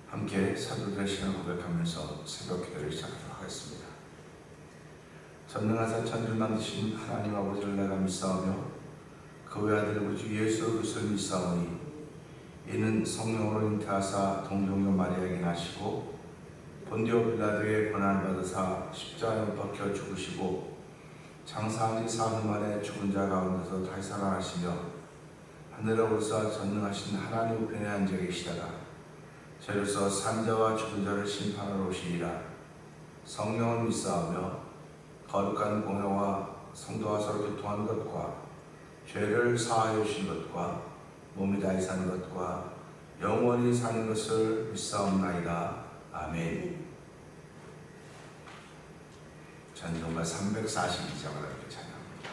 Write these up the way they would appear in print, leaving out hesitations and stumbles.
함께 사도들의 신앙 고백하면서 새벽 기도를 시작하도록 하겠습니다. 전능하사 천지를 만드신 하나님 아버지를 내가 믿사오며 그 외아들 우주 예수 그리스도를 믿사오니 이는 성령으로 잉태하사 동정녀 마리아에게 나시고 본디오 빌라도의 고난을 받으사 십자가에 못 박혀 죽으시고 장사한 지 사흘 만에 죽은 자 가운데서 다시 살아나시며 하늘에 오르사 전능하신 하나님 우편에 앉아 계시다가 저로서 산자와 죽은 자를 심판하러 오시리라. 성령을 믿사오며 거룩한 공회와 성도와 서로 교통하는 것과 죄를 사하여 주신 것과 몸이 다시 사는 것과 영원히 사는 것을 믿사옵나이다. 아멘. 찬송가 342장을 이렇게 찬양합니다.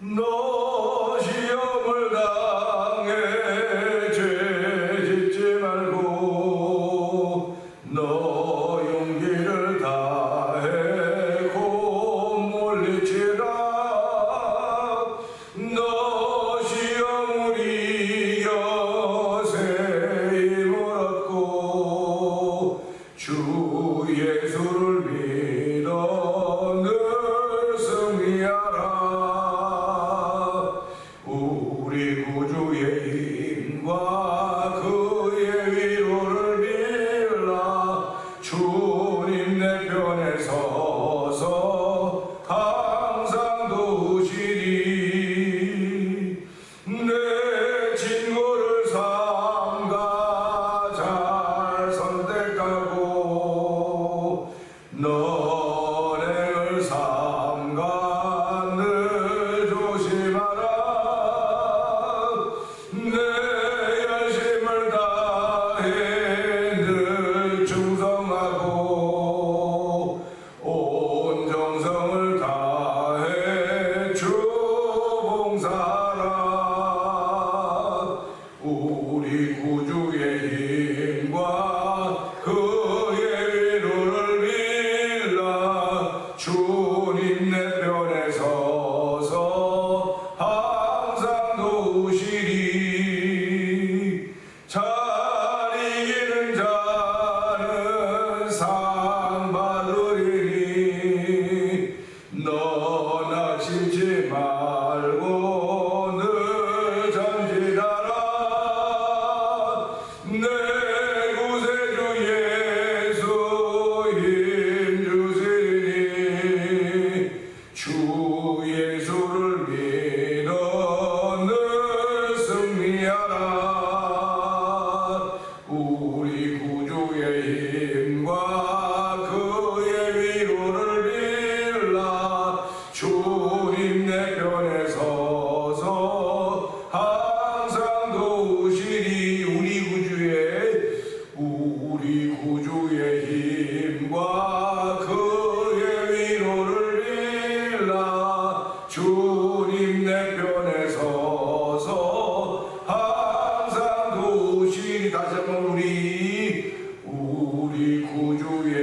너 시험을 당해 죄 짓지 말고 너 용기를 다해 곧 물리치라. 너 시험을 이겨 새 힘을 얻고 주 예수를 믿어 늘 승리하라. 우리 구주의 힘과 그의 위로를 빌라. 주님 내 편에 서서 항상 도우시리. 내 친구를 삼가 잘 선택하고 너를 삼가 늘 조심하라. 내 열심을 다해 늘 충성하고 온 정성을 다해 주 봉사하라. 우리 구주의 힘과 그의 위로를 빌라. 주님 내 편에 서서 항상 도우시리. 잘 이기는 자는 상 받으리니. 너 낙심치 말고 늘 전진하라. 내 구세주 예수 힘 주시니. 주 예수를 믿어 늘 승리하라. 우리 구주의 힘과 그의 위로를 빌라. 주님 내 편에 서서 항상 도우시리. 우리 구주의 힘과 그의 위로를 빌라. 주님 내 편에 서서 항상 도우시리. 다시 한번 우리 구주의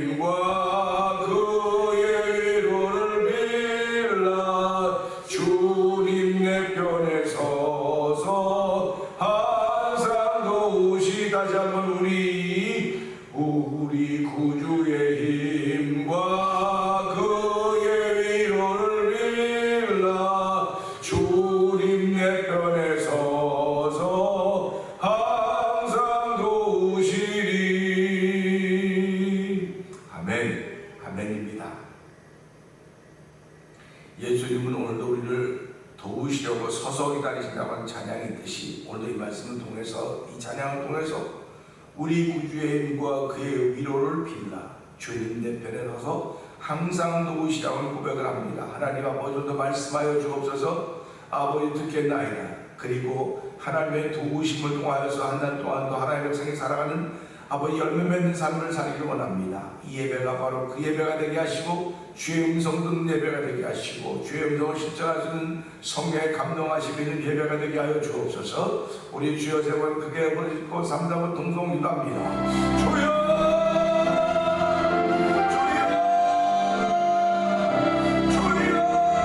힘과 그의 위로를 빌라. 주님 내 편에 서서 항상 도우시. 다시 한번 우리 구주의 힘과 그의 위로를 빌라. 주님 내 편에 서서 항상 도우시리. 아멘. 아멘입니다. 예수님은 오늘도 우리를 도우시려고 서서 기다리신다고 하는 찬양이 있듯이 오늘도 이 말씀을 통해서, 이 찬양을 통해서 우리 구주의 힘과 그의 위로를 빌라. 주님 내 편에 서서 항상 도우시라고 고백을 합니다. 하나님 아버지도 말씀하여 주옵소서. 아버지 듣겠나이다. 그리고 하나님의 도우심을 통하여서 한 달 동안도 하나님의 백성이 살아가는 아버지 열매 맺는 삶을 살기를 원합니다. 이 예배가 바로 그 예배가 되게 하시고 주의 음성 듣는 예배가 되게 하시고 주의 음성을 실천하시는 성령의 감동하시는 예배가 되게 하여 주옵소서. 우리 주여 세 번 크게 부르짖고 삼다고 동성 기도합니다. 주여 주여 주여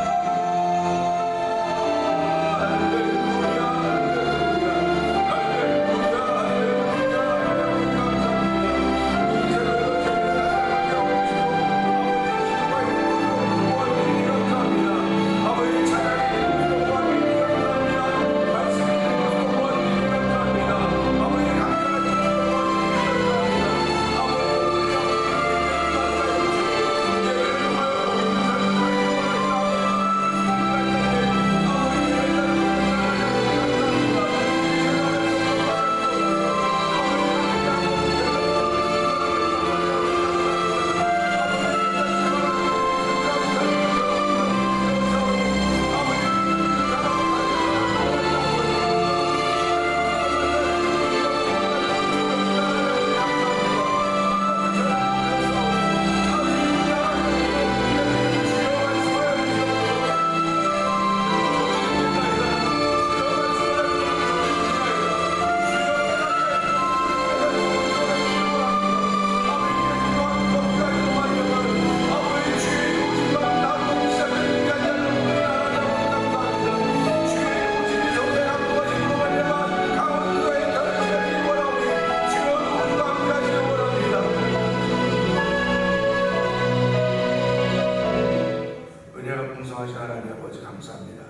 전능하신 하나님 아버지 감사합니다.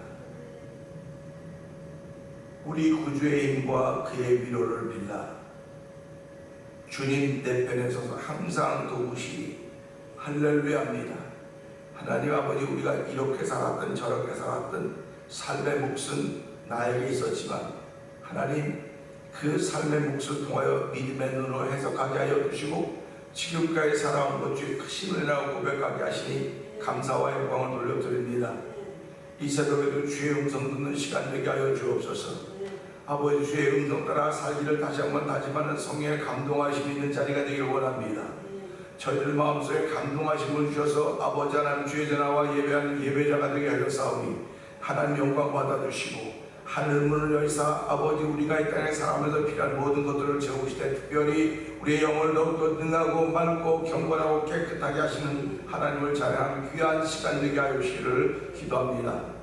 우리 구주의 힘과 그의 위로를 빌라 주님 내 편에 서서 항상 도우시니 할렐루야입니다. 하나님 아버지, 우리가 이렇게 살았든 저렇게 살았든 삶의 몫은 나에게 있었지만 하나님, 그 삶의 몫을 통하여 믿음의 눈으로 해석하게 하여 주시고 지금까지 살아온 것 중에 크신 은혜라고 고백하게 하시니 감사와 영광을 돌려드립니다. 이 새벽에도 주의 음성 듣는 시간 되게 하여 주옵소서. 아버지, 주의 음성 따라 살기를 다시 한번 다짐하는 성령의 감동하심 있는 자리가 되길 원합니다. 저희들 마음속에 감동하심을 주셔서 아버지 하나님 주의 전화와 예배하는 예배자가 되게 하여 싸우니 하나님 영광 받아주시고 하늘 문을 여시사 아버지, 우리가 이 땅에 살아가면서 필요한 모든 것들을 채우시되 특별히 우리의 영을 더욱더 능하고 맑고 경건하고 깨끗하게 하시는 하나님을 찬양하는 귀한 시간 되게 하여 주시기를 기도합니다.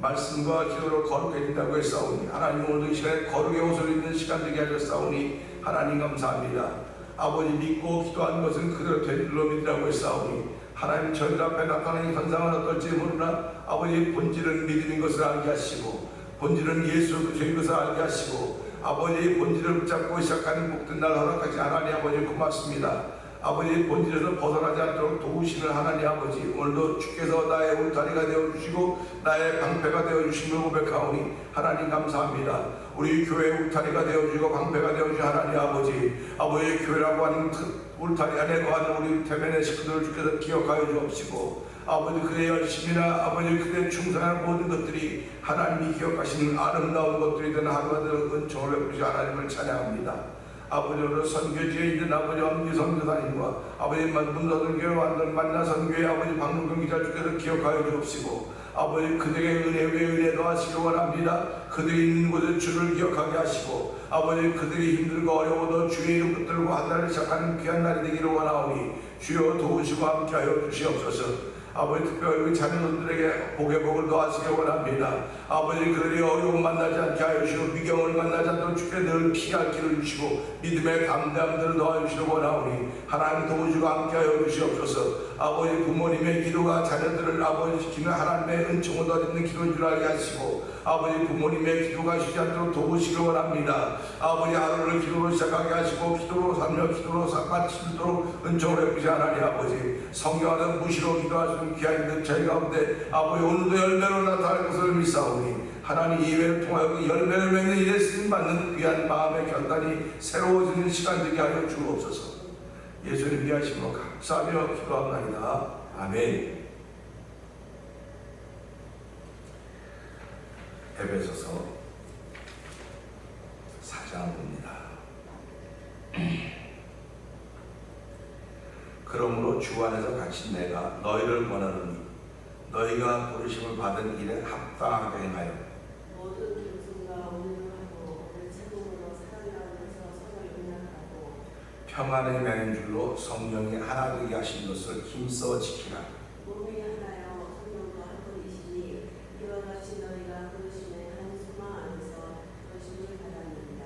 말씀과 기도로 거룩해진다고 했사오니 하나님, 오늘도 이 시간에 거룩의 옷을 입는 시간 되게 하셨사오니 하나님 감사합니다. 아버지, 믿고 기도한 것은 그대로 될 줄로 믿으라고 했사오니 하나님, 저희들 앞에 나타나는 현상은 어떨지 모르나 아버지, 본질은 믿음인 것을 알게 하시고 본질은 예수 그리스도인 것을 알게 하시고 아버지, 본질을 붙잡고 시작하는 복된 날 허락하신 하나님 아버지 고맙습니다. 아버지, 본질에서 벗어나지 않도록 도우시는 하나님 아버지, 오늘도 주께서 나의 울타리가 되어주시고 나의 방패가 되어주심을 고백하오니 하나님 감사합니다. 우리 교회 울타리가 되어주시고 방패가 되어주신 하나님 아버지, 아버지, 교회라고 하는 울타리 안에 거하는 우리 태면의 식구들을 주께서 기억하여 주옵시고 아버지, 그의 열심이나 아버지 그의 충성하는 모든 것들이 하나님이 기억하시는 아름다운 것들이 되는 하루가 되어 은총을 베푸시 하나님을 찬양합니다. 아버지, 오늘 선교지에 있는 아버지 엄기 선교사님과 아버지 문서선교회 완전 만나 선교회 아버지 박문경 기자 주께서 기억하여 주옵시고 아버지, 그들의 은혜 위에 은혜 더하시기 원합니다. 그들이 있는 곳에 주를 기억하게 하시고 아버지, 그들이 힘들고 어려워도 주의 이름 붙들고 한 날을 시작하는 귀한 날이 되기를 원하오니 주여 도우시고 함께하여 주시옵소서. 아버지, 특별히 우리 자녀들에게 복의 복을 더하시기 원합니다. 아버지, 그들이 어려움 만나지 않게 하여 주시고 미경을 만나지 않도록 주께 늘 피할 길을 주시고 믿음의 담대함들을 더하여 주시기 원하오니 하나님 도우시고 함께하여 주시옵소서. 아버지, 부모님의 기도가 자녀들을 아버지 지키는 하나님의 은총을 더하는 기도인 줄 알게 하시고 아버지, 부모님의 기도가 쉬지 않도록 도우시기 원합니다. 아버지, 하루를 기도로 시작하게 하시고 기도로 살며 기도로 마치도록 은총을 베푸시 하나님 아버지, 성경하는 무시로 기도하시는 귀한 저희 가운데 아버지, 오늘도 열매로 나타날 것을 믿사오니 하나님 예배를 통하여 그 열매를 맺는 일에 쓰임받는 귀한 마음의 결단이 새로워지는 시간 되게 하여 주옵소서. 예수님 위하심으로 감사하며 기도합나이다. 아멘. 에베소서 4장입니다. 그러므로 주 안에서 갇힌 내가 너희를 권하노니 너희가 부르심을 받은 일에 합당하게 행하여 모든 겸손과 온유를 하고 오늘 책임으로 사랑 가운데서 서로 용납하고 평안의 명인 줄로 성령이 하나 되게 하신 것을 힘써 지키라. 몸이 하나요 성령도 한 분이시니 이와 같이 너희가 부르심의 한 소망 안에서 부르심을 받았느니라.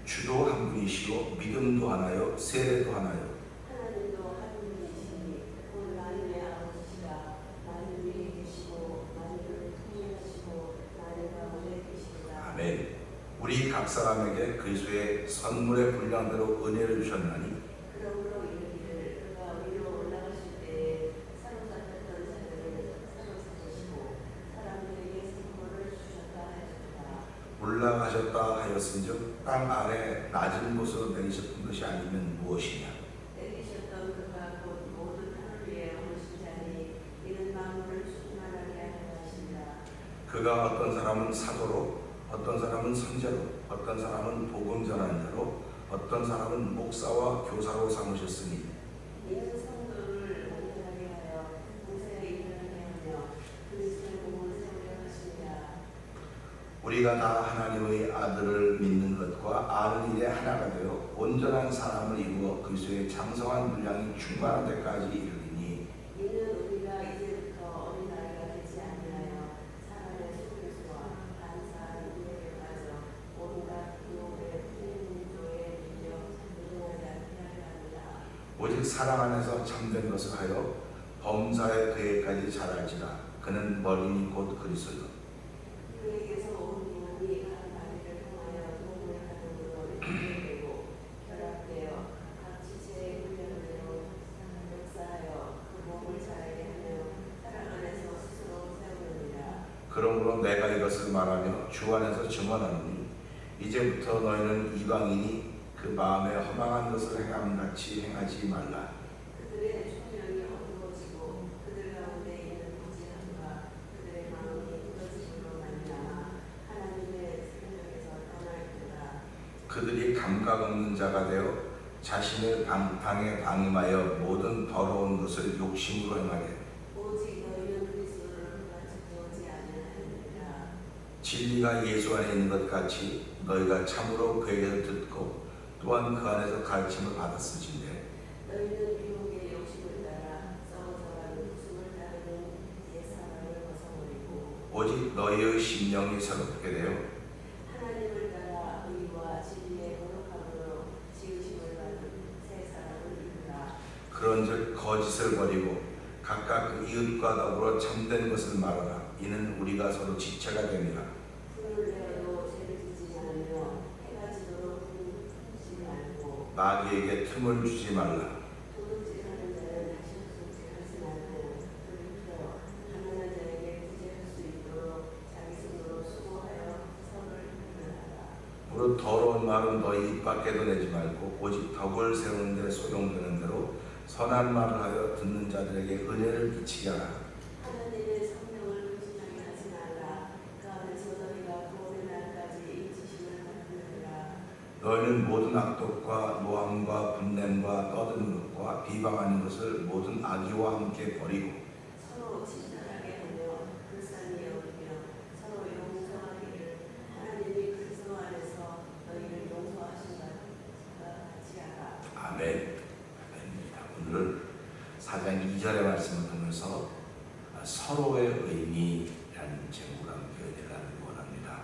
주도 한 분이시요 믿음도 하나요 세례도 하나요 하나님도 한 분이시니 곧 만유의 아버지시라. 만유 위에 계시고 만유를 통일하시고 만유 가운데 계시리라. 아멘. 우리 각 사람에게 그리스도의 선물의 분량대로 은혜를 주셨나니 그러므로 이르기를 그가 위로 올라가실 때에 사로잡혔던 자들을 사로잡으시고 사람들에게 선물을 주셨다 하였다. 올라가셨다 하였은즉 땅 아래 낮은 곳으로 내리셨던 것이 아니면 무엇이냐. 내리셨던 그가 곧 모든 하늘 위에 오신 자니 이는 만물을 충만하게 하려 하신다. 그가 어떤 사람은 사도로 어떤 사람은 선자로 어떤 사람은 복음 전하는 자로 어떤 사람은 목사와 교사로 삼으셨으니 이는 성도를 온전하게 하여 공생에 이르게 하며 그리스도의 몸을 세우려 하시니라. 우리가 다 하나님의 아들을 믿는 것과 아는 일에 하나가 되어 온전한 사람을 이루어 그리스도의 장성한 분량이 충만한 데까지 이르리니 이는 우리가 이제부터 어린아이가 되지 아니하여 사람의 속에서와 반사한 유혹에 빠져 온갖 유혹에 풀린 조에 밀려 무동하지 않게 하려 합니다. 오직 사랑 안에서 참된 것을 하여 범사의 그에까지 자랄지라. 그는 머리니 곧 그리스도. 그에게서 온 영혼이 각 다리를 통하여 동물하는 것으로 연결되고 결합되어 각 지체의 훈련대로 역사하여 그 몸을 자라게 하며 사랑 안에서 스스로 세우느니라. 그러므로 내가 이것을 말하며 주 안에서 증언하노니 이제부터 너희는 이방인이 그 마음에 허망한 것을 행함같이 행하지 말라. 그들의 초면이 어두워지고 그들 가운데 있는 무지함과 그들의 마음이 굳어짐으로 말미암아 하나님의 생명에서 떠날지어다. 그들이 감각 없는 자가 되어 자신의 방탕에 방임하여 모든 더러운 것을 욕심으로 행하되 오직 너희는 그리스도를 가르쳐주지 아니하느니라. 진리가 예수 안에 있는 것 같이 너희가 참으로 그에게서 듣고 또한 그 안에서 가르침을 받았을진데 너희는 유혹의 욕심을 따라 썩어져가는 웃음을 따르는 옛사람을 벗어버리고 오직 너희의 심령이 새롭게 되어 하나님을 따라 의와 진리의 거룩함으로 지으심을 받은 새 사람을 이루라. 그런즉 거짓을 버리고 각각 그 이웃과 더불어 참된 것을 말하라. 이는 우리가 서로 지체가 됩니다. 불을 내어도 죄를 짓지 않으며 해가 지도록 숨지 말고 마귀에게 틈을 주지 말라. 도둑질하는 자는 다시 도둑질하지 말고 돌이켜 가난한 자에게 구제할 수 있도록 자기 손으로 수고하여 선을 행하라. 무릇 더러운 말은 너희 입 밖에도 내지 말고 오직 덕을 세우는 데 소용되는 대로 선한 말을 하여 듣는 자들에게 은혜를 끼치게 하라. 하나님의 성령을 불신하게 하지 말라. 그 안에서 너희가 구원의 날까지 인치심을 받느니라. 너희는 모든 악독과 노함과 분냄과 떠드는 것과 비방하는 것을 모든 악의와 함께 버리고 서로 친절하게 하며 불쌍히 여기며 서로 용서하기를 하나님이 그리스도 안에서 너희를 용서하신 것 같이 하라. 아멘. 오늘은 4장 2절의 말씀을 통해서 서로의 의미라는 제목으로 함께 은혜를 원합니다.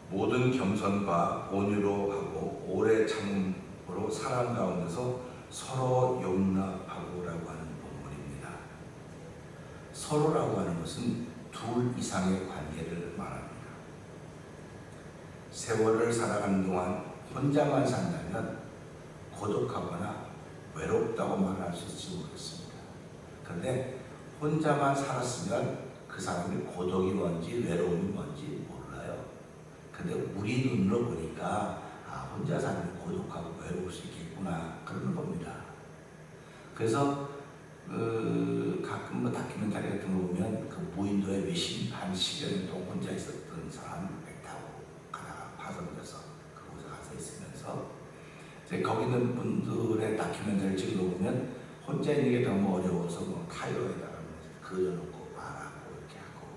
모든 겸손과 온유로 하고 오래 참음으로 사람 가운데서 서로 용납하고라고 하는 본문입니다. 서로라고 하는 것은 둘 이상의 관계를 말합니다. 세월을 살아가는 동안 혼자만 산다면 고독하거나 외롭다고 말할 수 있을지 모르겠습니다. 그런데 혼자만 살았으면 그 사람이 고독이 뭔지 외로움이 뭔지 몰라요. 근데 우리 눈으로 보니까 혼자 사는 고독하고 외로울 수 있겠구나 그러는 겁니다. 그래서 가끔 뭐 다큐멘터리 같은 거 보면 그 무인도에 한 10여 년 동안 혼자 있었던 사람 배 타고 가다가 파손돼서 그곳에 가서 있으면서 이제 거기 있는 분들의 다큐멘터리를 찍어보면 혼자 있는 게 너무 어려워서 뭐 타이어에다가 그려놓고 말하고 이렇게 하고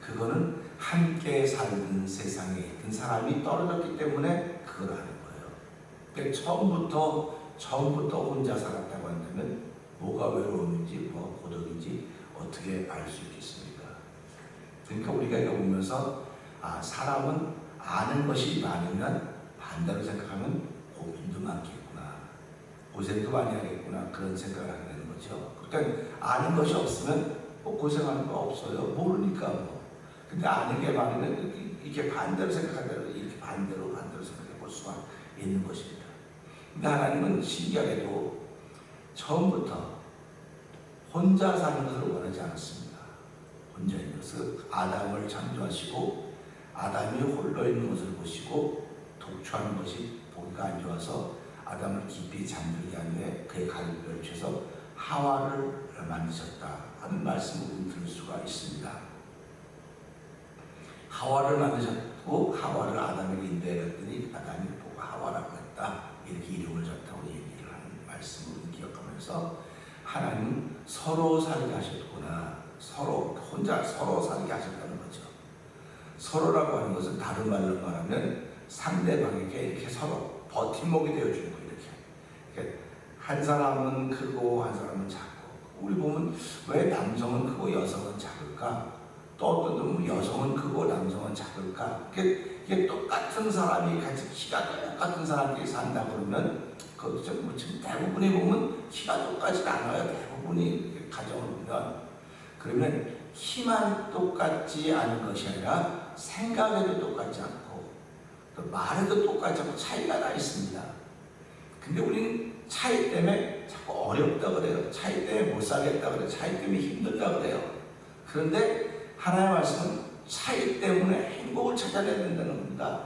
그거는 함께 살던 세상에 있던 사람이 떨어졌기 때문에 그걸 하는 거예요. 그러니까 처음부터 혼자 살았다고 한다면 뭐가 외로움인지 뭐가 고독인지 어떻게 알 수 있겠습니까? 그러니까 우리가 이거 보면서 사람은 아는 것이 많으면 반대로 생각하면 고민도 많겠구나, 고생도 많이 하겠구나 그런 생각을 하게 되는 거죠. 그러니까 아는 것이 없으면 고생하는 거 없어요. 모르니까 뭐. 근데 아는 게 많으면 이렇게 반대로 생각하면 이렇게 반대로 생각해 볼 수가 있는 것입니다. 근데 하나님은 신기하게도 처음부터 혼자 사는 것을 원하지 않았습니다. 혼자 있는 것을 아담을 창조하시고 아담이 홀로 있는 것을 보시고 독초하는 것이 보기가 안 좋아서 아담을 깊이 잠들게 한 후에 그의 가슴을 펼쳐서 하와를 만드셨다 하는 말씀을 들을 수가 있습니다. 하와를 만드셨고 하와를 아담에게 인도해갔더니 아담이 보고 하와라고 했다 이렇게 이름을 줬다고 얘기를 하는 말씀을 기억하면서 하나님은 서로 살게 하셨구나, 혼자 서로 살게 하셨다는 거죠. 서로라고 하는 것은 다른 말로 말하면 상대방에게 이렇게 서로 버팀목이 되어주는 거예요. 이렇게 한 사람은 크고 한 사람은 작고. 우리 보면 왜 남성은 크고 여성은 작을까? 또 어떤 놈은 여성은 크고 남성은 작을까? 이게 똑같은 사람이 같이 키가 똑같은 사람끼리 산다 그러면 그것도 지금 대부분이 보면 키가 똑같지 않아요. 대부분이 가정을 보면. 그러면 키만 똑같지 않은 것이 아니라 생각에도 똑같지 않고 또 말에도 똑같지 않고 차이가 나 있습니다. 근데 우리는 차이 때문에 자꾸 어렵다 그래요. 차이 때문에 못 살겠다 그래요. 차이 때문에 힘들다 그래요. 그런데 하나님의 말씀은 차이 때문에 행복을 찾아내야 된다는 겁니다.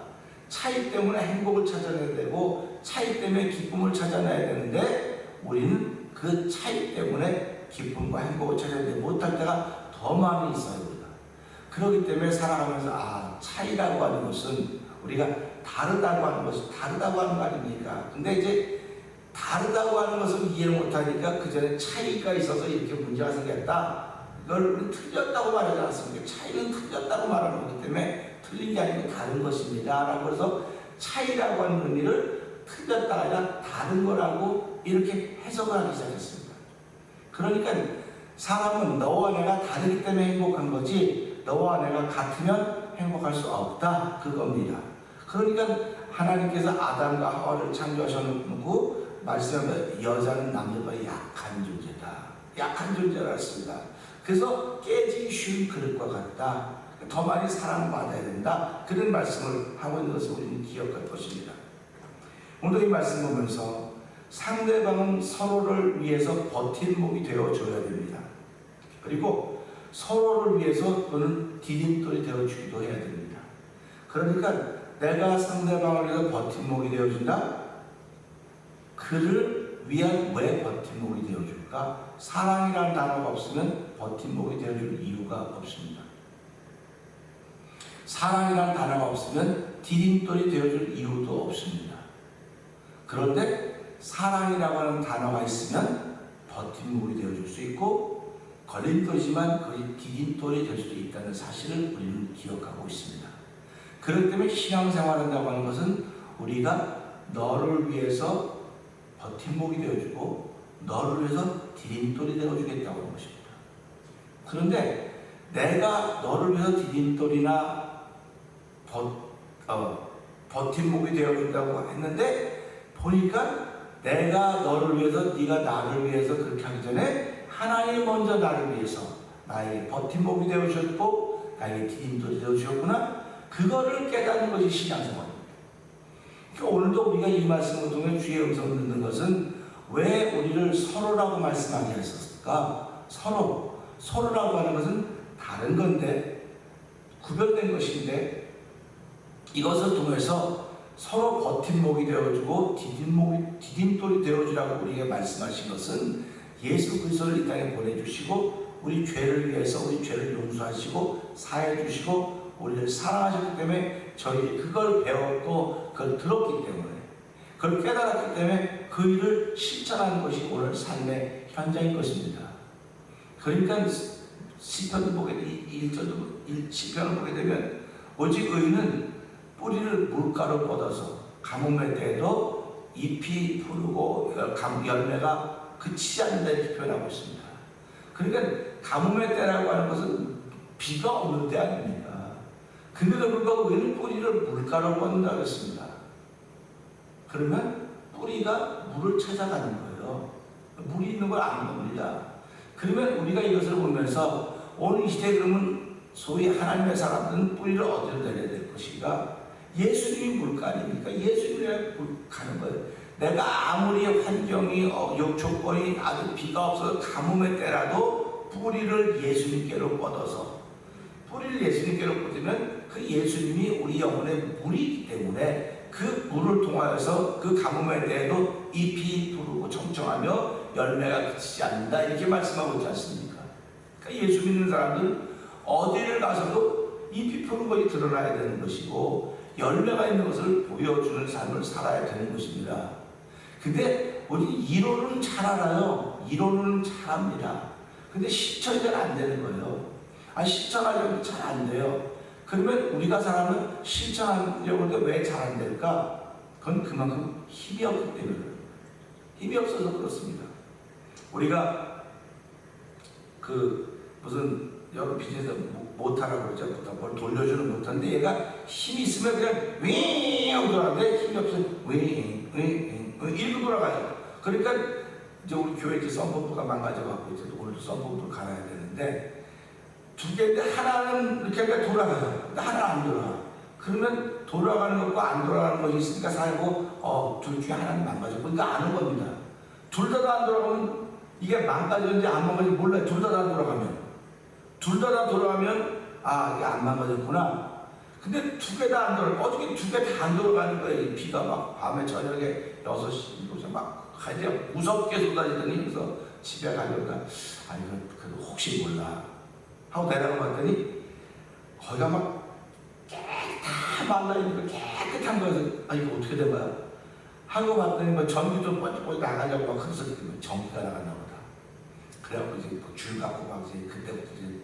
차이 때문에 행복을 찾아내야 되고 차이 때문에 기쁨을 찾아내야 되는데 우리는 그 차이 때문에 기쁨과 행복을 찾아내지 못할 때가 더 많이 있어요. 우리가. 그렇기 때문에 살아가면서 차이라고 하는 것은 우리가 다르다고 하는 것이 다르다고 하는 거 아닙니까? 근데 이제 다르다고 하는 것을 이해 못하니까 그 전에 차이가 있어서 이렇게 문제가 생겼다. 이걸 틀렸다고 말하지 않습니까? 차이는 틀렸다고 말하는 거기 때문에 틀린 게 아니고 다른 것입니다. 라고 해서 차이라고 하는 의미를 틀렸다가 아니라 다른 거라고 이렇게 해석을 하기 시작했습니다. 그러니까 사람은 너와 내가 다르기 때문에 행복한 거지 너와 내가 같으면 행복할 수 없다. 그겁니다. 그러니까 하나님께서 아담과 하와를 창조하셔놓고 말씀하면 여자는 남자보다 약한 존재다. 약한 존재라 했습니다. 그래서 깨지기 쉬운 그릇과 같다. 더 많이 사랑받아야 된다. 그런 말씀을 하고 있는 것을 우리는 기억할 것입니다. 오늘 이 말씀 보면서 상대방은 서로를 위해서 버팀목이 되어줘야 됩니다. 그리고 서로를 위해서 또는 디딤돌이 되어주기도 해야 됩니다. 그러니까 내가 상대방을 위해서 버팀목이 되어준다? 그를 위한 왜 버팀목이 되어줄까? 사랑이라는 단어가 없으면 버팀목이 되어줄 이유가 없습니다. 사랑이라는 단어가 없으면 디딤돌이 되어줄 이유도 없습니다. 그런데 사랑이라고 하는 단어가 있으면 버팀목이 되어줄 수 있고 걸림돌이지만 그게 디딤돌이 될 수도 있다는 사실을 우리는 기억하고 있습니다. 그렇기 때문에 신앙생활한다고 하는 것은 우리가 너를 위해서 버팀목이 되어주고 너를 위해서 디딤돌이 되어주겠다고 하는 것입니다. 그런데 내가 너를 위해서 디딤돌이나 버팀목이 되어준다고 했는데 보니까 내가 너를 위해서 네가 나를 위해서 그렇게 하기 전에 하나님이 먼저 나를 위해서 나에게 버팀목이 되어주셨고 나에게 디딤돌이 되어주셨구나. 그거를 깨닫는 것이 신앙생활입니다. 그러니까 오늘도 우리가 이 말씀을 통해 주의 음성을 듣는 것은 왜 우리를 서로라고 말씀하게 했었을까? 서로라고 하는 것은 다른 건데 구별된 것인데 이것을 통해서 서로 버팀목이 되어주고 디딤돌이 되어주라고 우리에게 말씀하신 것은 예수 그리스도를 이 땅에 보내주시고 우리 죄를 위해서 우리 죄를 용서하시고 사해 주시고 우리를 사랑하셨기 때문에 저희 그걸 배웠고 그걸 들었기 때문에 그걸 깨달았기 때문에 그 일을 실천하는 것이 오늘 삶의 현장인 것입니다. 그러니까 시편을 보게 시편을 보게 되면 오직 의인은 뿌리를 물가로 뻗어서 가뭄의 때에도 잎이 푸르고 열매가 그치지 않는다 이렇게 표현하고 있습니다. 그러니까 가뭄의 때라고 하는 것은 비가 없는 때 아닙니까? 근데도 불구하고 의인은 뿌리를 물가로 뻗는다고 했습니다. 그러면 뿌리가 물을 찾아가는 거예요. 물이 있는 걸 아는 겁니다. 그러면 우리가 이것을 보면서 오늘 이 시대에 그러면 소위 하나님의 사람들은 뿌리를 어디로 내려야 될 것인가? 예수님이 물가 아닙니까? 예수님이 가는 거예요. 내가 아무리 환경이 조건이 아주 비가 없어서 가뭄의 때라도 뿌리를 예수님께로 뻗어서 뿌리를 예수님께로 뻗으면 그 예수님이 우리 영혼의 물이기 때문에 그 물을 통하여서 그 가뭄의 때에도 잎이 부르고 청청하며 열매가 그치지 않는다 이렇게 말씀하고 있지 않습니까? 그러니까 예수 믿는 사람들은 어디를 가서도 잎이 푸른 것이 드러나야 되는 것이고 열매가 있는 것을 보여주는 삶을 살아야 되는 것입니다. 근데 우리 이론은 잘 알아요. 이론은 잘 합니다. 근데 실천이 잘 안 되는 거예요. 실천하려고 잘 안 돼요. 그러면 우리가 사람은 실천하려고 하는데 왜 잘 안 될까? 그건 그만큼 힘이 없기 때문에 힘이 없어서 그렇습니다. 우리가 무슨 여러 비즈니스 모터라고 그러죠. 뭘 돌려주는 모터인데 얘가 힘이 있으면 그냥 윙 하고 돌아가는데 힘이 없으면 윙 일로 돌아가요. 그러니까 이제 우리 교회 이제 썬펌프가 망가져갖고 이제 오늘도 썬펌프를 갈아야 되는데 두 개인데 하나는 이렇게 하니까 돌아가요. 근데 하나는 안 돌아가. 그러면 돌아가는 것과 안 돌아가는 것이 있으니까 살고 둘 중에 하나는 망가졌고 그러니까 아는 겁니다. 둘 다 안 돌아가면 이게 망가졌는지 안 망가졌는지 몰라요. 둘 다 안 돌아가면. 둘 다 돌아가면 이게 안 망가졌구나. 근데 두 개 다 안 돌아가. 어저께 두 개 다 안 돌아가는 거예요. 비가 막 밤에 저녁에 6시, 7시 막 하여튼 무섭게 쏟아지더니 그래서 집에 가려다 이거 그래도 혹시 몰라 하고 내려가 봤더니 거기가 막 다 말라있는 거 깨끗한 거여서 이거 어떻게 된 거야? 하고 봤더니 뭐 전기도 뻔뻔히 나가려고 막 그래서 전기가 나갔나 보다. 그래갖고 이제 줄 갖고 막 이제 그때부터 이제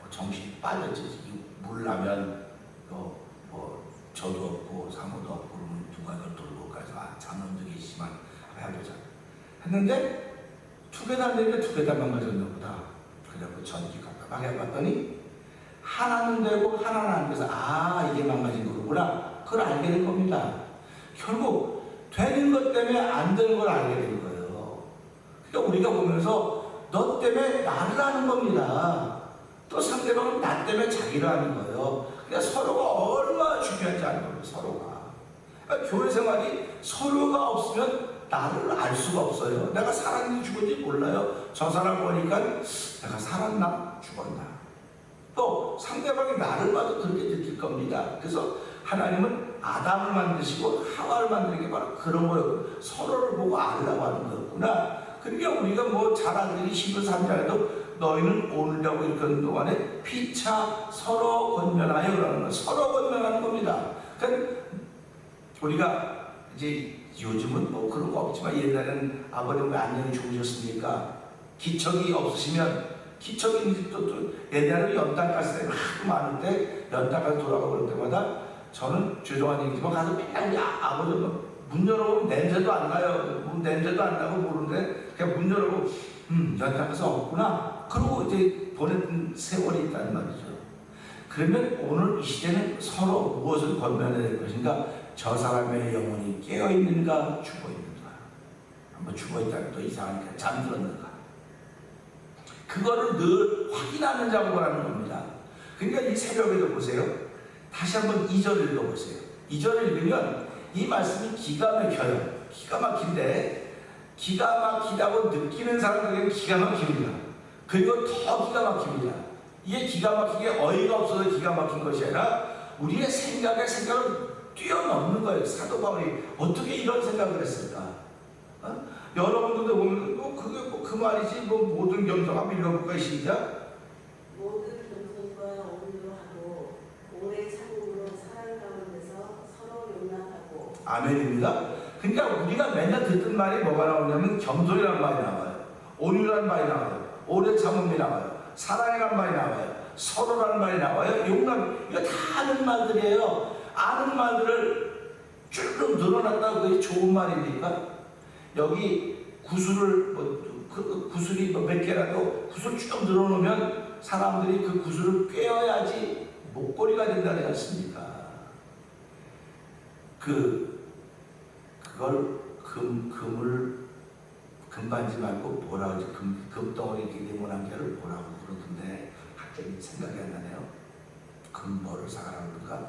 정신이 빠졌지. 물 나면 저도 없고 사모도 없고 그러면 누가 이걸 돌고 가서 장놈도 계시지만 해보자 했는데 두 개 다 안 되는데 두 개 다 망가졌나 보다. 그래갖고 전기 갖다 막 해봤더니 하나는 되고 하나는 안 돼서 이게 망가진 거구나. 그걸 알게 된 겁니다. 결국 되는 것 때문에 안 되는 걸 알게 된 거예요. 그러니까 우리가 보면서 너 때문에 나를 아는 겁니다. 또 상대방은 나 때문에 자기를 아는 거예요. 그러니까 서로가 얼마나 중요한지 아는 겁니다. 서로가. 그러니까 교회 생활이 서로가 없으면 나를 알 수가 없어요. 내가 살았는지 죽었는지 몰라요. 저 사람 보니까 내가 살았나 죽었나. 또 상대방이 나를 봐도 그렇게 느낄 겁니다. 그래서 하나님은 아담을 만드시고 하와를 만드는 게 바로 그런 거예요. 서로를 보고 알라고 하는 거였구나. 그러니까 우리가 뭐 잘 알더니 13장에도 너희는 오늘이라고 일컫는 동안에 피차 서로 권면하여 그러는 거예요. 서로 권면하는 겁니다. 그러니까 우리가 이제 요즘은 뭐 그런 거 없지만 옛날에는 아버님 왜 안녕히 좋으셨습니까? 기척이 없으시면 기척이 또 옛날에는 연탄 가스 때문에 하도 많은데 연탄 가스 돌아가고 그럴 때마다 저는 죄송한 얘기지만 가서 맨날 우리 아버지 문 열어보면 냄새도 안 나요. 냄새도 안 나고 모르는데 그냥 문 열어보고 연탄 가스 없구나. 그러고 이제 보냈던 세월이 있다는 말이죠. 그러면 오늘 이 시대는 서로 무엇을 권면해야 될 것인가? 저 사람의 영혼이 깨어있는가 죽어있는가. 한번 죽어있다면 또 이상하니까 잠들었는가. 그거를 늘 확인하는 작업을 하는 겁니다. 그러니까 이 새벽에도 보세요. 다시 한번 2절을 읽어보세요. 2절을 읽으면 이 말씀이 기가 막혀요. 기가 막힌데 기가 막히다고 느끼는 사람들에게는 기가 막힙니다. 그리고 더 기가 막힙니다. 이게 기가 막히게 어이가 없어서 기가 막힌 것이 아니라 우리의 생각을 뛰어넘는 거예요. 사도 바울이 어떻게 이런 생각을 했을까? 여러분들도 보면 그게 그 말이지 모든 겸손함 읽어볼까요? 시작. 모든 겸손과 온유하고 오래 참음으로 사랑 가운데서 서로 용납하고. 아멘입니다. 그러니까 우리가 맨날 듣던 말이 뭐가 나오냐면 겸손이라는 말이 나와요. 온유라는 말이 나와요. 오래 참음이 나와요. 사랑이라는 말이 나와요. 서로라는 말이 나와요. 용납. 이거 다 아는 말들이에요. 아는 말들을 쭉 늘어났다고 그게 좋은 말입니까? 여기 구슬을 구슬이 몇 개라도 구슬 쭉 늘어놓으면 사람들이 그 구슬을 꿰어야지 목걸이가 된다지 않습니까? 그걸 금반지 말고 뭐라고 하지? 금덩어리 네모난 개를 뭐라고 그러던데 갑자기 생각이 안 나네요. 금벌을 사가라고 그런가?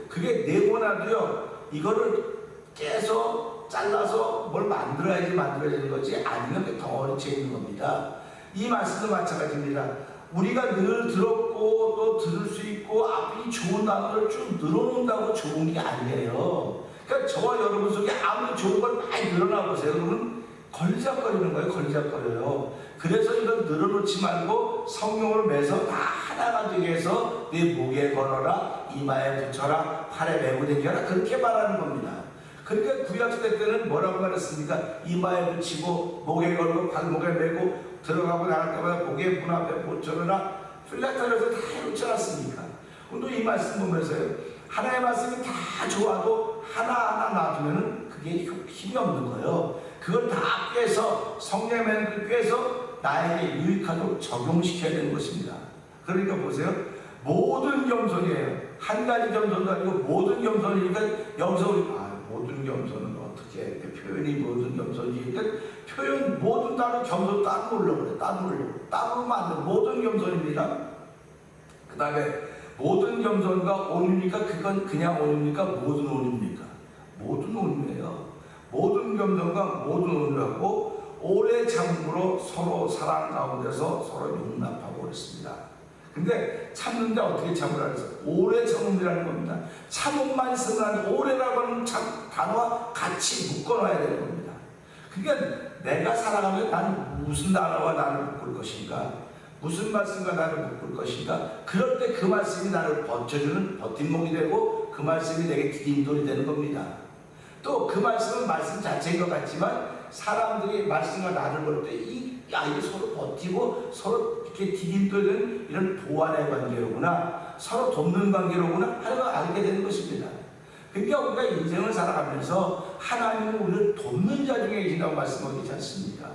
그게 네모나도요. 이거를 깨서 잘라서 뭘 만들어야지 만들어지는 거지 아니면 그 덩어리째 있는 겁니다. 이 말씀도 마찬가지입니다. 우리가 늘 들었고 또 들을 수 있고 앞이 좋은 단어를 쭉 늘어놓는다고 좋은 게 아니에요. 그러니까 저와 여러분 속에 아무리 좋은 걸 많이 늘어나 보세요. 그러면 걸리적거리는 거예요. 걸리적거려요. 그래서 이걸 늘어놓지 말고 성령을 매서 다 하나가 되게 해서 네 목에 걸어라, 이마에 붙여라, 팔에 메고 다녀라 그렇게 말하는 겁니다. 그러니까 구약시대 때는 뭐라고 말했습니까? 이마에 붙이고 목에 걸고 발목에 메고 들어가고 나갈 때마다 목에 문 앞에 붙여라 필라텔에서 다 해놓지 않았습니까? 오늘 이 말씀 보면서요. 하나의 말씀이 다 좋아도 하나하나 놔두면 그게 힘이 없는 거예요. 그걸 다 꿰서 성령의 꿰서 나에게 유익하도록 적용시켜야 되는 것입니다. 그러니까 보세요. 모든 겸손이에요. 한 가지 겸손도 아니고 모든 겸손이니까 여기서 우리 모든 겸손은 어떻게 표현이 모든 겸손이지? 표현 모든 따로 겸손 따로 올려고 그래. 따로 만든 모든 겸손입니다. 그 다음에 모든 겸손과 온유니까 그건 그냥 온유니까 모든 온유입니까? 모든 온유예요. 모든 겸손과 모든 온유하고 오래 참음으로 서로 사랑 가운데서 서로 용납하고 그랬습니다. 근데 참는데 어떻게 참으라 그래서 오래 참음이라는 겁니다. 참음만 쓰면 오래라고 하는 단어와 같이 묶어놔야 되는 겁니다. 그러니까 내가 살아가면 나는 무슨 단어와 나를 묶을 것인가, 무슨 말씀과 나를 묶을 것인가, 그럴 때 그 말씀이 나를 버텨주는 버팀목이 되고 그 말씀이 내게 디딤돌이 되는 겁니다. 또 그 말씀은 말씀 자체인 것 같지만 사람들이 말씀과 나를 볼 때 이게 서로 버티고 서로 이렇게 디딤돌은 이런 보완의 관계로구나, 서로 돕는 관계로구나 하는 걸 알게 되는 것입니다. 그러니까 우리가 인생을 살아가면서 하나님은 우리를 돕는 자 중에 계신다고 말씀하고 계시지 않습니까?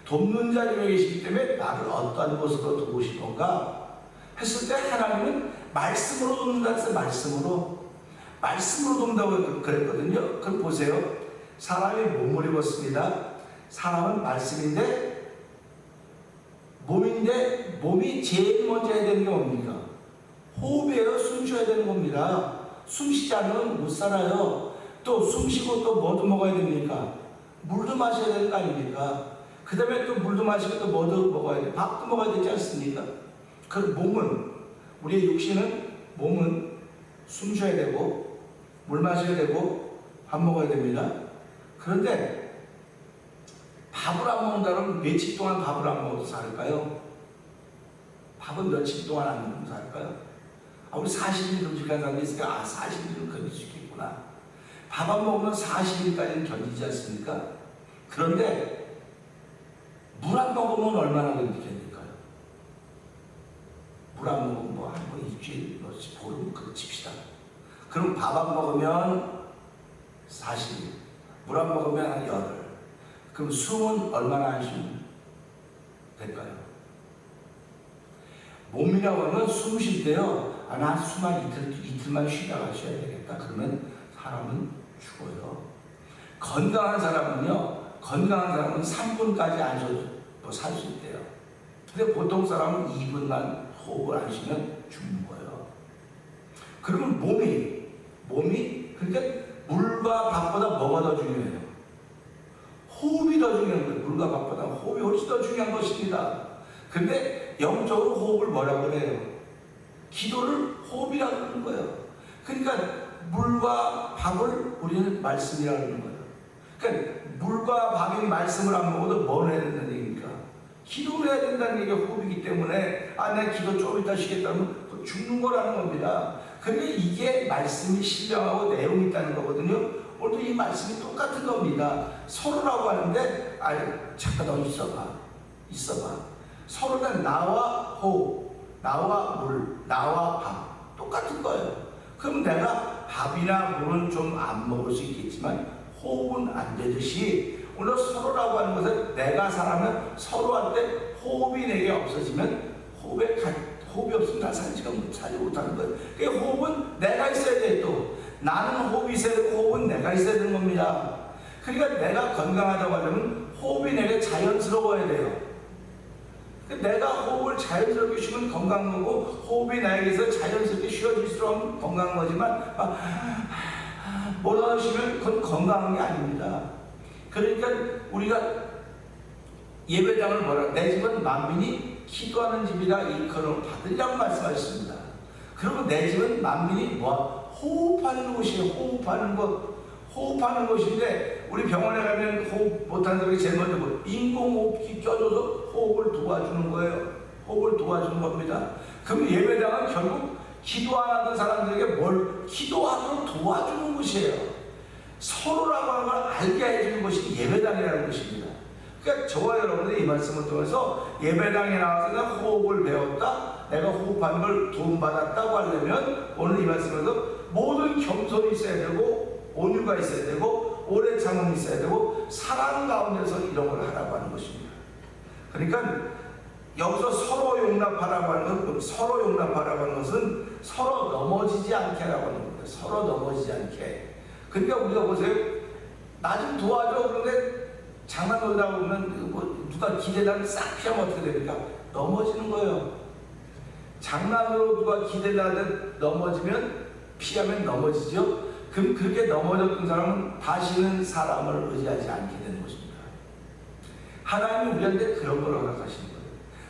돕는 자 중에 계시기 때문에 나를 어떠한 모습으로 도우실 건가 했을 때 하나님은 말씀으로 돕는다 해서 말씀으로 돕는다고 그랬거든요. 그럼 보세요. 사람이 몸을 입었습니다. 사람은 말씀인데 몸인데 몸이 제일 먼저 해야 되는 게 뭡니까? 호흡이에요. 숨 쉬어야 되는 겁니다. 숨 쉬지 않으면 못 살아요. 또 숨 쉬고 또 뭐도 먹어야 됩니까? 물도 마셔야 되는 거 아닙니까? 그 다음에 또 물도 마시고 또 뭐도 먹어야 돼? 밥도 먹어야 되지 않습니까? 그 몸은, 우리의 육신은, 몸은 숨 쉬어야 되고 물 마셔야 되고 밥 먹어야 됩니다. 그런데 밥을 안 먹는다면 며칠 동안 밥을 안 먹어도 살까요? 밥은 며칠 동안 안 먹으면 살까요? 우리 40일 금식한 사람이 있으니까 40일은 견딜 수 있겠구나. 밥 안 먹으면 40일까지는 견디지 않습니까? 그런데 물 안 먹으면 얼마나 견딜까요? 물 안 먹으면 뭐 한 번 일주일, 보름 그렇게 칩시다. 그럼 밥 안 먹으면 40일, 물 안 먹으면 한 열흘. 그럼 숨은 얼마나 안 쉬면 될까요? 몸이라고 하면 숨 쉴 때요, 나 숨만 이틀만 쉬다가 쉬어야 되겠다. 그러면 사람은 죽어요. 건강한 사람은 3분까지 안 쉬어도 살 수 있대요. 근데 보통 사람은 2분만 호흡을 안 쉬면 죽는 거예요. 그러면 몸이 그러니까 물과 밥보다 뭐가 더 중요해요? 호흡이 더 중요한 거예요. 물과 밥보다 호흡이 훨씬 더 중요한 것입니다. 근데 영적으로 호흡을 뭐라고 그래요? 기도를 호흡이라고 하는 거예요. 그러니까 물과 밥을 우리는 말씀이라고 하는 거예요. 그러니까 물과 밥인 말씀을 안 먹어도 뭘 해야 된다는 얘기입니까? 기도를 해야 된다는 얘기가 호흡이기 때문에 내가 기도 좀 이따 쉬겠다면 죽는 거라는 겁니다. 그런데 이게 말씀이 신령하고 내용이 있다는 거거든요. 오늘도 이 말씀이 똑같은 겁니다. 서로라고 하는데 잠깐 너 있어봐. 서로는 나와 호흡, 나와 물, 나와 밥 똑같은 거예요. 그럼 내가 밥이나 물은 좀 안 먹을 수 있겠지만 호흡은 안 되듯이 오늘 서로라고 하는 것은 내가 살아면 서로한테 호흡이 내게 없어지면 호흡이 없으면 나 살지 못하는 거예요. 그러니까 호흡은 내가 있어야 돼. 또 나는 호흡이 있어야 되고 호흡은 내가 있어야 되는 겁니다. 그러니까 내가 건강하다고 하려면 호흡이 내게 자연스러워야 돼요. 내가 호흡을 자연스럽게 쉬면 건강한 거고 호흡이 나에게서 자연스럽게 쉬어질수록 건강한 거지만 몰아서 쉬면 그건 건강한 게 아닙니다. 그러니까 우리가 예배당을 내 집은 만민이 기도하는 집이라 일컬음을 받으려고 말씀하셨습니다. 그리고 내 집은 만민이 호흡하는 곳이에요. 호흡하는 곳인데 우리 병원에 가면 호흡 못하는 사람이 제일 먼저 인공호흡기 껴줘서 호흡을 도와주는 거예요. 호흡을 도와주는 겁니다. 그럼 예배당은 결국 기도 안 하던 사람들에게 뭘 기도하도록 도와주는 곳이에요. 서로라고 하는 걸 알게 해주는 것이 예배당이라는 것입니다. 그러니까 저와 여러분들이 이 말씀을 통해서 예배당에 나와서 내가 호흡을 배웠다, 내가 호흡하는 걸 도움받았다고 하려면 오늘 이 말씀에서 모든 겸손이 있어야 되고 온유가 있어야 되고 오래 참음이 있어야 되고 사랑 가운데서 이런 걸 하라고 하는 것입니다. 그러니까 여기서 서로 용납하라고 하는 것은 서로 넘어지지 않게 하라고 하는 겁니다. 서로 넘어지지 않게. 그러니까 우리가 보세요. 나 좀 도와줘. 그런데 장난 놀다 보면 뭐 누가 기대다면 싹 피하면 어떻게 됩니까? 넘어지는 거예요. 장난으로 누가 기대다면 넘어지면 피하면 넘어지죠. 그럼 그렇게 넘어졌던 사람은 다시는 사람을 의지하지 않게 되는 것입니다. 하나님이 우리한테 그런 걸 허락하시는 거예요.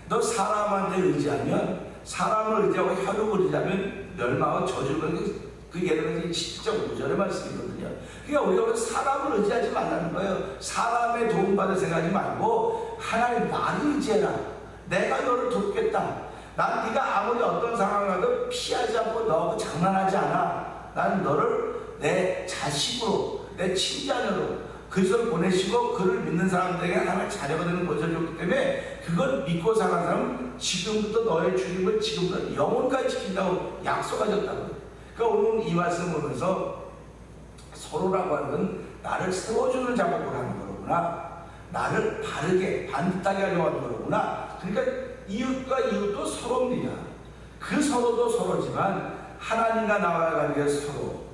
너 사람한테 의지하면, 사람을 의지하고 혈육을 의지하면 멸망하고 저주를, 그 예를 들어서 10장 5절의 말씀이거든요. 그러니까 우리가 사람을 의지하지 말라는 거예요. 사람의 도움받을 생각하지 말고 하나님 나를 의지해라. 내가 너를 돕겠다. 난 네가 아무리 어떤 상황을 가도 피하지 않고 너하고 장난하지 않아. 난 너를 내 자식으로, 내 친자녀로 그리스도를 보내시고 그를 믿는 사람들에게 하나님의 자녀가 되는 것을 줬기 때문에 그걸 믿고 사는 사람은 지금부터 너의 주님을 지금부터 영원까지 지킨다고 약속하셨다고. 그러니까 오늘 이 말씀을 보면서 서로라고 하는 건 나를 세워주는 작업을 하는 거로구나. 나를 바르게 반듯하게 하려고 하는 거로구나. 그러니까 이웃과 이웃도 서로입니다. 그 서로도 서로지만 하나님과 나와의 관계가 서로,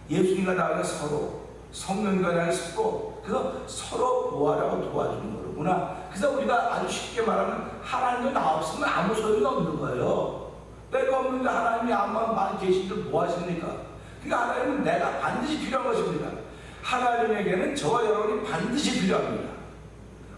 예수님과 나와의 서로, 성령과 나와의 서로, 그래서 서로 보호하라고 도와주는 거로구나. 그래서 우리가 아주 쉽게 말하면 하나님도 나 없으면 아무 소용이 없는 거예요. 내가 없는데 하나님이 아무만 계신들 뭐 하십니까? 그러니까 하나님은 내가 반드시 필요한 것입니다. 하나님에게는 저와 여러분이 반드시 필요합니다.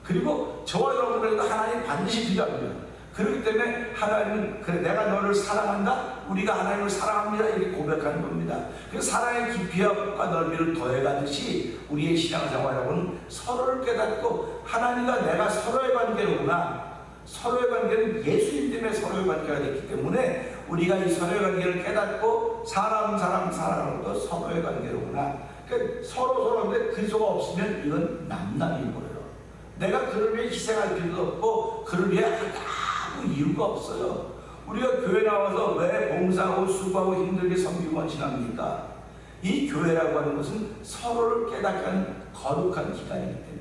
그리고 저와 여러분에게도 하나님이 반드시 필요합니다. 그렇기 때문에 하나님은 그래 내가 너를 사랑한다. 우리가 하나님을 사랑합니다. 이렇게 고백하는 겁니다. 그래서 사랑의 깊이와 넓이를 더해가듯이 우리의 신앙생활하고는 서로를 깨닫고 하나님과 내가 서로의 관계로구나. 서로의 관계는 예수님 때문에 서로의 관계가 됐기 때문에 우리가 이 서로의 관계를 깨닫고 사람으로 서로의 관계로구나. 그러니까 서로인데 그리스도가 없으면 이건 남남인 거예요. 내가 그를 위해 희생할 필요도 없고 그를 위해 아무 이유가 없어요. 우리가 교회 나와서 왜 봉사하고 수고하고 힘들게 섬기고 헌신합니까? 이 교회라고 하는 것은 서로를 깨닫게 하는 거룩한 기관이기 때문에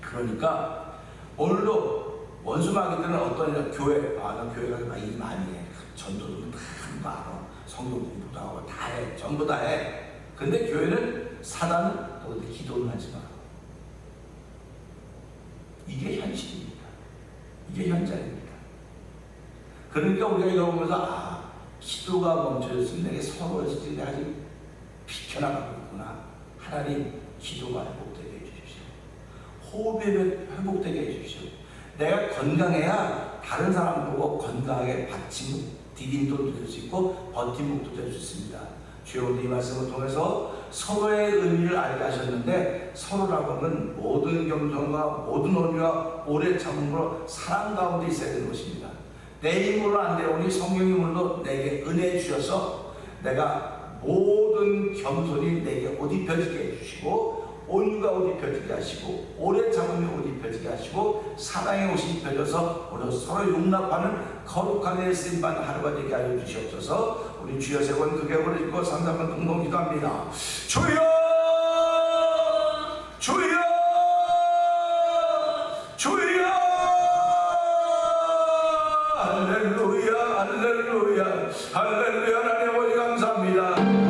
그러니까 오늘도 원수마귀 때는 어떤 교회, 나 교회 가서 막 일 많이 해. 전도도 다 하는 거 알아. 성경 공부도 하고 다 해. 전부 다 해. 근데 교회는 사단은 어디 기도를 하지 마. 이게 현실입니다. 이게 현장입니다. 그러니까 우리가 이거 보면서 기도가 멈춰졌으면 내게 서로에서 지금 내가 지금 비켜나가고 있구나. 하나님 기도가 회복되게 해주십시오. 호흡이 회복되게 해주십시오. 내가 건강해야 다른 사람 보고 건강하게 디딤돌도 될 수 있고 버팀목도 될 수 있습니다. 주여 이 말씀을 통해서 서로의 의미를 알게 하셨는데 서로라고 하면 모든 겸손과 모든 온유와 오래 참음으로 사랑 가운데 있어야 되는 것입니다. 내 힘으로 안 되오니 성령의 힘으로 내게 은혜 주셔서 내가 모든 겸손이 내게 옷 입혀지게 해주시고 온유가 옷 입혀지게 하시고 오래 참음이 옷 입혀지게 하시고 사랑의 옷이 입혀져서 우리 서로 용납하는 거룩한 애 쓰임받는 하루가 되게 하여 주시옵소서. 우리 주여 세 번 크게 부르시고 3-3번 동동 기도합니다. 주여 주여 주여 할렐루야 할렐루야 할렐루야 하나님 아버지 감사합니다.